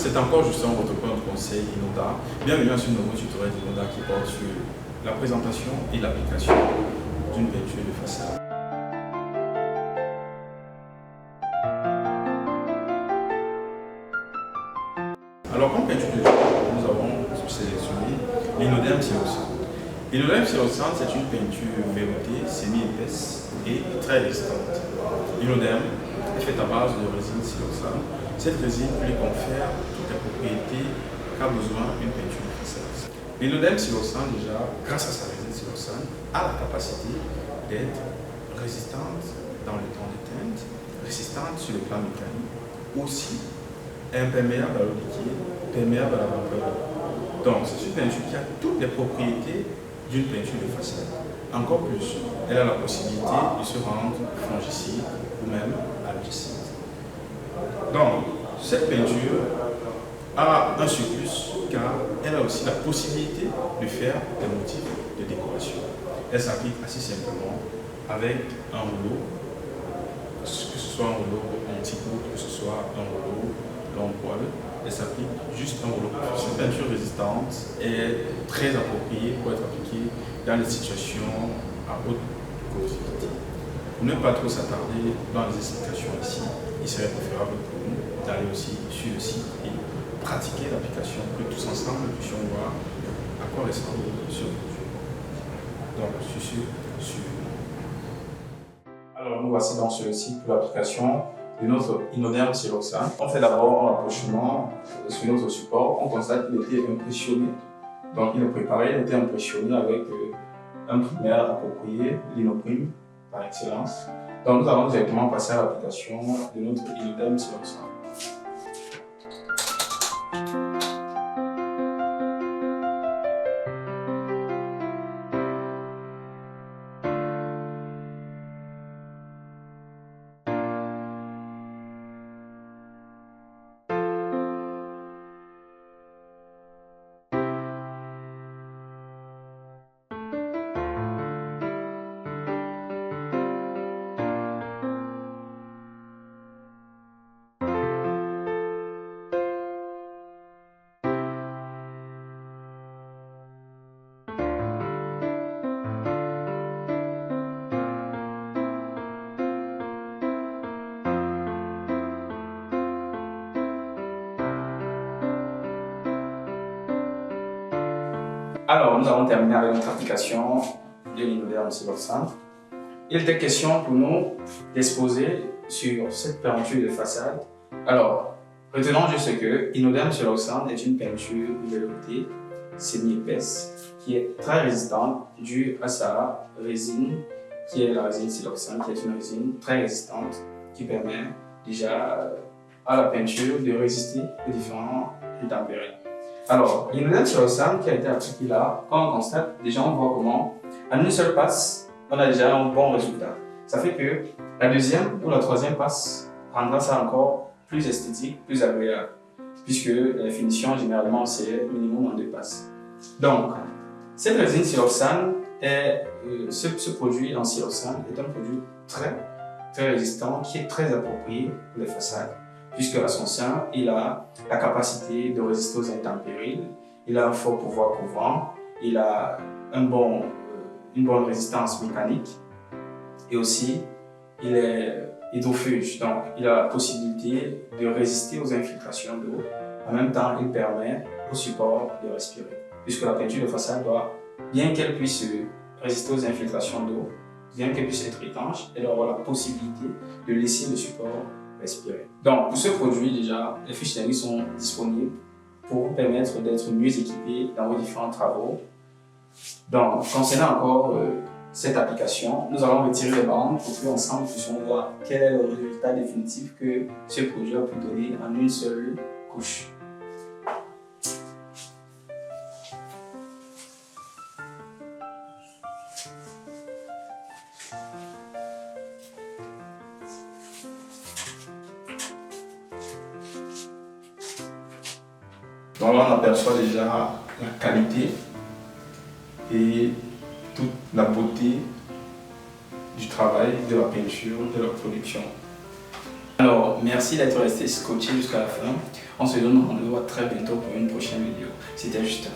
c'est encore justement votre point de conseil Inoda. Bienvenue sur le nouveau tutoriel d'Inoda qui porte sur la présentation et l'application d'une peinture de façade. Alors comme peinture de jour, nous avons sélectionné l'Inodème Siloxane. L'Inodème Siloxane, c'est une peinture veloutée, semi-épaisse et très résistante. L'Inodème est faite à base de résine siloxane. Cette résine lui confère toutes les propriétés qu'a besoin une peinture de façade. L'Inodème Siloxane, déjà, grâce à sa résine siloxane, a la capacité d'être résistante dans le temps de teinte, résistante sur le plan mécanique, aussi imperméable à l'eau liquide, perméable à la vapeur. Donc, c'est une peinture qui a toutes les propriétés d'une peinture de façade. Encore plus, elle a la possibilité de se rendre fongicide ou même algicide. Donc, cette peinture a un surplus car elle a aussi la possibilité de faire des motifs de décoration. Elle s'applique assez simplement avec un rouleau, que ce soit un rouleau anti-goutte, que ce soit un rouleau long poil. Elle s'applique juste un rouleau. Cette peinture résistante est très appropriée pour être appliquée dans les situations à haute corrosivité. Pour ne pas trop s'attarder dans les explications ici, il serait préférable pour nous d'aller aussi sur le site et pratiquer l'application pour que tous ensemble nous puissions voir à quoi ressemble ce produit. Donc, suivez-nous. Alors, nous voici dans ce site pour l'application de notre Inodème Siloxane. On fait d'abord un rapprochement sur notre support. On constate qu'il était impressionné. Donc, il est préparé, il était impressionné avec un primaire approprié, l'Inoprime par excellence. Donc, nous allons directement passer à l'application de notre Inodème Siloxane. Alors, nous avons terminé avec notre application de l'Inodème Siloxane. Il était question pour nous d'exposer sur cette peinture de façade. Alors, retenons juste que l'Inodème Siloxane est une peinture veloutée, semi-épaisse, qui est très résistante due à sa résine, qui est la résine siloxane, qui est une résine très résistante, qui permet déjà à la peinture de résister aux différents intempéries. Alors, l'Inodème Siloxane qui a été appliqué là, quand on constate, déjà on voit comment, en une seule passe, on a déjà un bon résultat. Ça fait que la deuxième ou la troisième passe rendra ça encore plus esthétique, plus agréable, puisque la finition, généralement, c'est minimum en 2 passes. Donc, cette résine siloxane, ce produit en siloxane est un produit très résistant, qui est très approprié pour les façades, puisque à son sein, il a la capacité de résister aux intempéries, il a un fort pouvoir couvrant, il a une bonne résistance mécanique et aussi il est hydrofuge, donc il a la possibilité de résister aux infiltrations d'eau. En même temps, il permet au support de respirer, puisque la peinture de façade doit, bien qu'elle puisse résister aux infiltrations d'eau, bien qu'elle puisse être étanche, elle doit avoir la possibilité de laisser le support respirer. Donc, pour ce produit, déjà, les fiches techniques sont disponibles pour vous permettre d'être mieux équipé dans vos différents travaux. Donc, concernant encore cette application, nous allons retirer les bandes pour qu'ensemble nous puissions voir quel est le résultat définitif que ce produit a pu donner en une seule couche. Donc là, on aperçoit déjà la qualité et toute la beauté du travail, de la peinture, de la production. Alors, merci d'être resté scotché jusqu'à la fin. On se donne rendez-vous très bientôt pour une prochaine vidéo. C'était Justin.